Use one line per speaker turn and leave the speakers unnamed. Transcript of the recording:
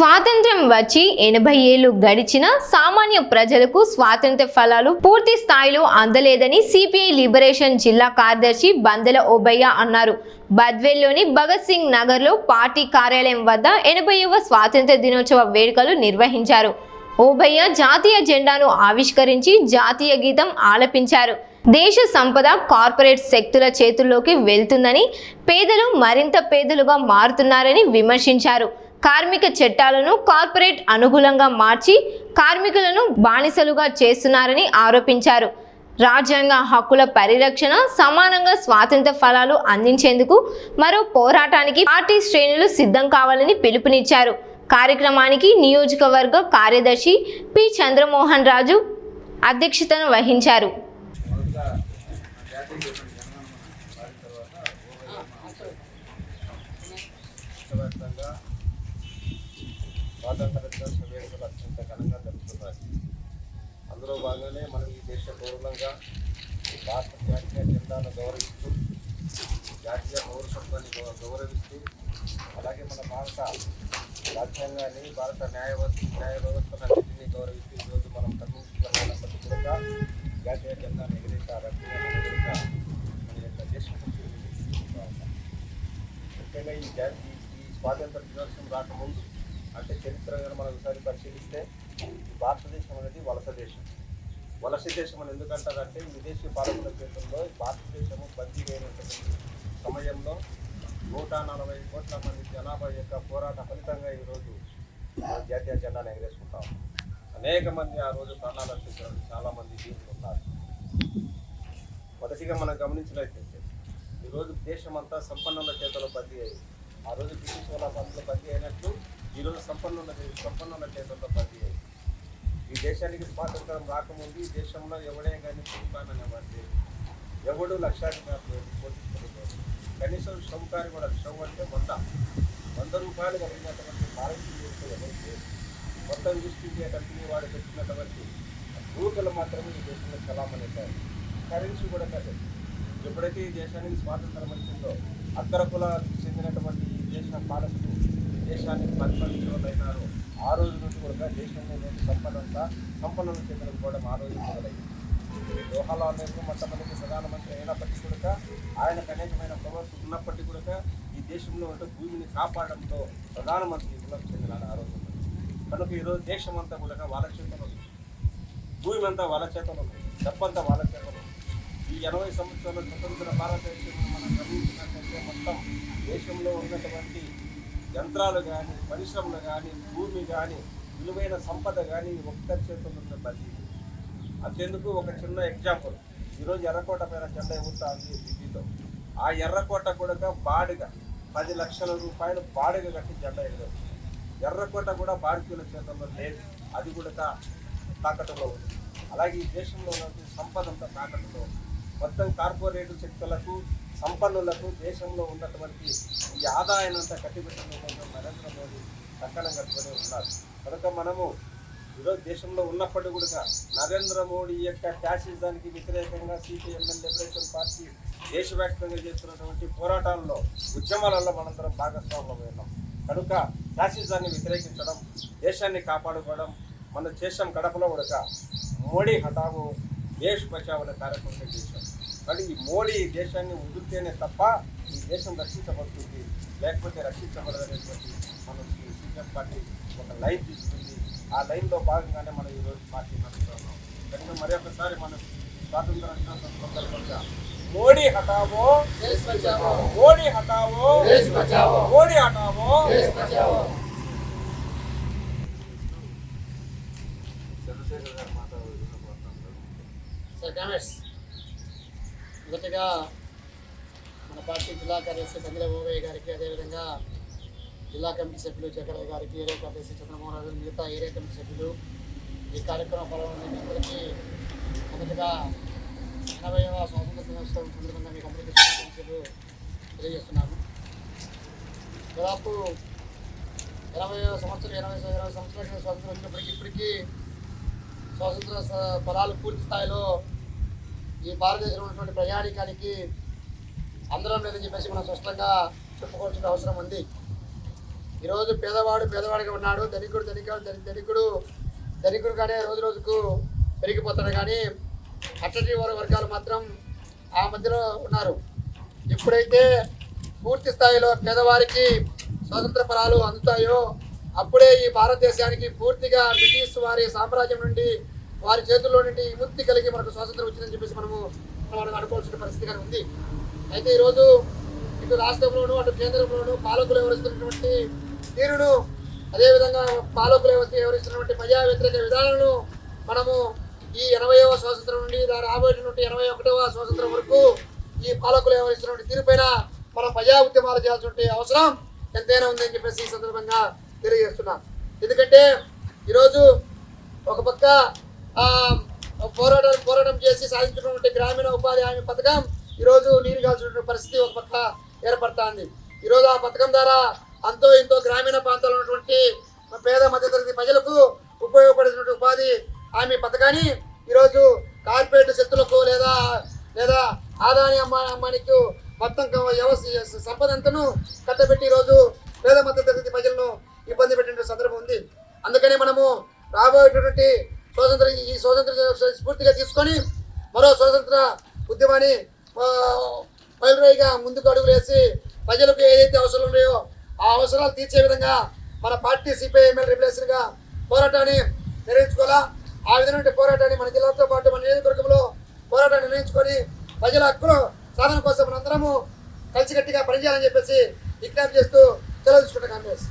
స్వాతంత్ర్యం వచ్చి 80 ఏళ్లు గడిచిన సామాన్య ప్రజలకు స్వాతంత్ర్య ఫలాలు పూర్తి స్థాయిలో అందలేదని సిపిఐ లిబరేషన్ జిల్లా కార్యదర్శి బందెల ఓబయ్య అన్నారు. బద్వేల్లోని భగత్ సింగ్ నగర్లో పార్టీ కార్యాలయం వద్ద 80వ స్వాతంత్ర్య దినోత్సవ వేడుకలు నిర్వహించారు. ఓబయ్య జాతీయ జెండాను ఆవిష్కరించి జాతీయ గీతం ఆలపించారు. దేశ సంపద కార్పొరేట్ శక్తుల చేతుల్లోకి వెళ్తుందని, పేదలు మరింత పేదలుగా మారుతున్నారని విమర్శించారు. కార్మిక చట్టాలను కార్పొరేట్ అనుకూలంగా మార్చి కార్మికులను బానిసలుగా చేస్తున్నారని ఆరోపించారు. రాజ్యాంగ హక్కుల పరిరక్షణ, సమానంగా స్వాతంత్ర్య ఫలాలు అందించేందుకు మరో పోరాటానికి పార్టీ శ్రేణులు సిద్ధం కావాలని పిలుపునిచ్చారు. కార్యక్రమానికి నియోజకవర్గ కార్యదర్శి పి చంద్రమోహన్ రాజు అధ్యక్షతన వహించారు.
స్వాతంత్ర దినోత్సవ వేడుకలు అత్యంత ఘనంగా జరుగుతున్నాయి. అందులో భాగంగానే మనం ఈ దేశ గౌరవంగా భారత జాతీయ జెండాను గౌరవిస్తూ, జాతీయ పౌరసత్వాన్ని గౌరవిస్తూ, అలాగే మన భారత రాజ్యాంగాన్ని, భారత న్యాయ వ్యవస్థలన్నింటినీ గౌరవిస్తూ ఈరోజు మనం కమ్యూనిస్టులమైనప్పటికీ కూడా జాతీయ జెండాను ఎగిరేసారు. మన యొక్క దేశం ముఖ్యంగా ఈ స్వాతంత్ర దినోత్సవం రాకముందు అంటే చరిత్రగా మనం ఒకసారి పరిశీలిస్తే భారతదేశం అనేది వలస దేశం అని ఎందుకంటారంటే విదేశీ పాలకుల చేతుల్లో భారతదేశము బందీ అయినటువంటి సమయంలో 140 కోట్ల మంది జనాభా యొక్క పోరాట ఫలితంగా ఈరోజు జాతీయ జెండాను ఎగరేసుకుంటాం. అనేక మంది ఆ రోజు ప్రాణాలు అర్పించారు, చాలామంది జీవితం ఉన్నారు. మొదటిగా మనం గమనించినట్లయితే ఈరోజు దేశమంతా సంపన్నుల చేతుల్లో బందీ అయ్యింది. ఆ రోజు బ్రిటిష్ వాళ్ళ పనులు బందీ అయినట్లు ఈరోజు సంపన్నుల చేతుల్లో బందీ అయ్యింది. ఈ దేశానికి స్వాతంత్రం రాకముందు ఈ దేశంలో ఎవడే కానీ చూపాననేవాడి ఎవడు లక్షాధికారులు పోషించలేదు. కనీసం షౌకారి కూడా షౌ అంటే 100 రూపాయలు కలిగినటువంటి భారతీయ ఎవరికి మొత్తం ఈస్ట్ ఇండియా కంపెనీ వాడు పెట్టినటువంటి రూపాయలు మాత్రమే ఈ దేశంలో చలామణి కరెన్సీ కూడా కాదు. ఎప్పుడైతే ఈ దేశానికి స్వాతంత్రం వచ్చిందో అగ్ర కులాలకు చెందినటువంటి ఈ దేశ పాలకులు దేశాన్ని పరిపాలించైనారు. ఆ రోజు నుండి కూడా దేశంలో సంపన్నుల చేతులకు కూడా ఆ రోజు మొదలైంది. జవహర్లాల్ నెహ్రూ మొట్టమొదటి ప్రధానమంత్రి అయినప్పటికీ కూడా ఆయనకు అనేకమైన పవర్స్ ఉన్నప్పటికీ కూడా ఈ దేశంలో ఉంటే భూమిని కాపాడడంతో ప్రధానమంత్రి కులకు చెందినాడు ఆ రోజు. కనుక ఈరోజు దేశం అంతా కూడా వాళ్ళ చేతలు ఉంది, భూమి అంతా వాళ్ళ చేతలు ఉంది, డబ్బంతా వాళ్ళ చేతలు ఉంది. ఈ 80 సంవత్సరాల స్వతంత్ర భారతదేశంలో మనం గమనించినట్లయితే మొత్తం దేశంలో ఉన్నటువంటి యంత్రాలు కానీ, పరిశ్రమలు కానీ, భూమి కానీ, విలువైన సంపద కానీ ఒక్కరి చేతుల్లో ఉన్న పరిస్థితి. అంతేందుకు ఒక చిన్న ఎగ్జాంపుల్, ఈరోజు ఎర్రకోట పైన జెండా ఎగురుతా ఉంది ఢిల్లీలో. ఆ ఎర్రకోట కూడా బాడిగా 10 లక్షల రూపాయలు బాడిగా కట్టి జెండా ఎగరదు. ఎర్రకోట కూడా భారతీయుల చేతుల్లో లేదు, అది కూడా తాకట్టులో ఉంది. అలాగే ఈ దేశంలో ఉన్నటువంటి సంపద అంతా తాకట్టులో ఉంది. మొత్తం కార్పొరేట్ శక్తులకు, సంపన్నులకు దేశంలో ఉన్నటువంటి ఈ ఆదాయాన్నంతా కట్టిపెట్టిన కోసం నరేంద్ర మోడీ కంకణం కట్టుకొని ఉన్నారు. కనుక మనము ఈరోజు దేశంలో ఉన్నప్పటికీ కూడా నరేంద్ర మోడీ యొక్క ఫ్యాసిజానికి వ్యతిరేకంగా సిపిఎం లిబరేషన్ పార్టీ దేశవ్యాప్తంగా చేస్తున్నటువంటి పోరాటాల్లో, ఉద్యమాలలో మనందరం భాగస్వాములం ఉన్నాం. కనుక ఫ్యాసిజాన్ని వ్యతిరేకించడం, దేశాన్ని కాపాడుకోవడం మన దేశం గడపలో కూడా మోడీ హఠావో దేశ్ బచావో అనే కార్యక్రమం చేశాం. కానీ ఈ మోడీ దేశాన్ని వదిలితేనే తప్ప ఈ దేశం రక్షించబడుతుంది, లేకపోతే రక్షించబడదనేటువంటి మనం సిపిఎం పార్టీ ఒక లైన్ తీసుకుంది. ఆ లైన్లో భాగంగానే మనం ఈరోజు పార్టీ నడుస్తున్నాం. కనుక మరి ఒకసారి మనం స్వాతంత్ర దినోత్సవం సందర్భంగా మోడీ హఠావో, మోడీ హఠావో, మోడీ హఠావో. చంద్రశేఖర్ గారు
మొదటిగా మన పార్టీ జిల్లా కార్యదర్శి బందెల ఓబయ్య గారికి, అదేవిధంగా జిల్లా కమిటీ సభ్యులు జగన్ గారికి, ఏరియా కార్యదర్శి చంద్రమోహన్ రాజు, మిగతా ఏరియా కమిటీ సభ్యులు, ఈ కార్యక్రమం పాల్గొనందరికీ మొదటిగా 80వ స్వాతంత్ర దినోత్సవం సందర్భంగా మీకు అందరికీ శుభాకాంక్షలు తెలియజేస్తున్నాను. దాదాపు 80 సంవత్సరాల స్వాతంత్రం వచ్చినప్పటికీ ఇప్పటికీ స్వాతంత్ర ఫలాలు పూర్తి స్థాయిలో ఈ భారతదేశంలో ఉన్నటువంటి ప్రయాణికానికి అందరం లేదని చెప్పేసి మనం స్పష్టంగా చెప్పుకోవాల్సిన అవసరం ఉంది. ఈరోజు పేదవాడు పేదవాడిగా ఉన్నాడు, ధనికుడుగానే రోజు రోజుకు పెరిగిపోతాడు. కానీ అట్టటి వర్గాలు మాత్రం ఆ మధ్యలో ఉన్నారు. ఎప్పుడైతే పూర్తి స్థాయిలో పేదవారికి స్వాతంత్ర ఫలాలు అందుతాయో అప్పుడే ఈ భారతదేశానికి పూర్తిగా బ్రిటిష్ వారి సామ్రాజ్యం నుండి, వారి చేతుల్లో నుండి విముక్తి కలిగి మనకు స్వాతంత్రం వచ్చిందని చెప్పేసి మనం అనుకోవాల్సిన పరిస్థితి కానీ ఉంది. అయితే ఈరోజు ఇటు రాష్ట్రంలోనూ అటు కేంద్రంలోనూ పాలకులు వ్యవహరిస్తున్నటువంటి తీరును, అదేవిధంగా పాలకులు వ్యవహరిస్తున్నటువంటి ప్రజా వ్యతిరేక విధానాలను మనము ఈ 80వ స్వాతంత్రం నుండి రాబోయేటువంటి 81వ స్వాతంత్రం వరకు ఈ పాలకులు వ్యవహరిస్తున్నటువంటి తీరుపైన మనం ప్రజా ఉద్యమాలు చేయాల్సిన అవసరం ఎంతైనా ఉందని చెప్పేసి ఈ సందర్భంగా తెలియజేస్తున్నాం. ఎందుకంటే ఈరోజు ఒక పక్క పోరాటం చేసి సాధించినటువంటి గ్రామీణ ఉపాధి హామీ పథకం ఈరోజు నీరు కాల్చినటువంటి పరిస్థితి ఒక పక్క ఏర్పడుతుంది. ఈరోజు ఆ పథకం ద్వారా అంతో ఇంతో గ్రామీణ ప్రాంతాల్లో ఉన్నటువంటి పేద మధ్యతరగతి ప్రజలకు ఉపయోగపడేటువంటి ఉపాధి హామీ పథకాన్ని ఈరోజు కార్పొరేట్ శక్తులకు లేదా ఆదాని అమ్మానికి మొత్తం సంపద అంతను కట్టబెట్టి ఈరోజు పేద మధ్యతరగతి ప్రజలను ఇబ్బంది పెట్టిన సందర్భం ఉంది. అందుకని మనము రాబోయేటటువంటి ఈ స్వాతంత్ర స్ఫూర్తిగా తీసుకొని మరో స్వాతంత్ర ఉద్యమాన్ని మైలురాయిగా ముందుకు అడుగులు వేసి ప్రజలకు ఏదైతే అవసరాలు ఉన్నాయో ఆ అవసరాలు తీర్చే విధంగా మన పార్టీ సిపిఐఎంఎల్ రిప్లేషన్గా పోరాటాన్ని నిర్వహించుకోవాలా. ఆ విధమైన పోరాటాన్ని మన జిల్లాతో పాటు మన నియోజకవర్గంలో పోరాటాన్ని నిర్వహించుకొని ప్రజల హక్కులు సాధన కోసం మనందరము కలిసికట్టిగా పనిచేయాలని చెప్పేసి విజ్ఞప్తి చేస్తూ సెలవు తీసుకుంటాం కాంగ్రెస్.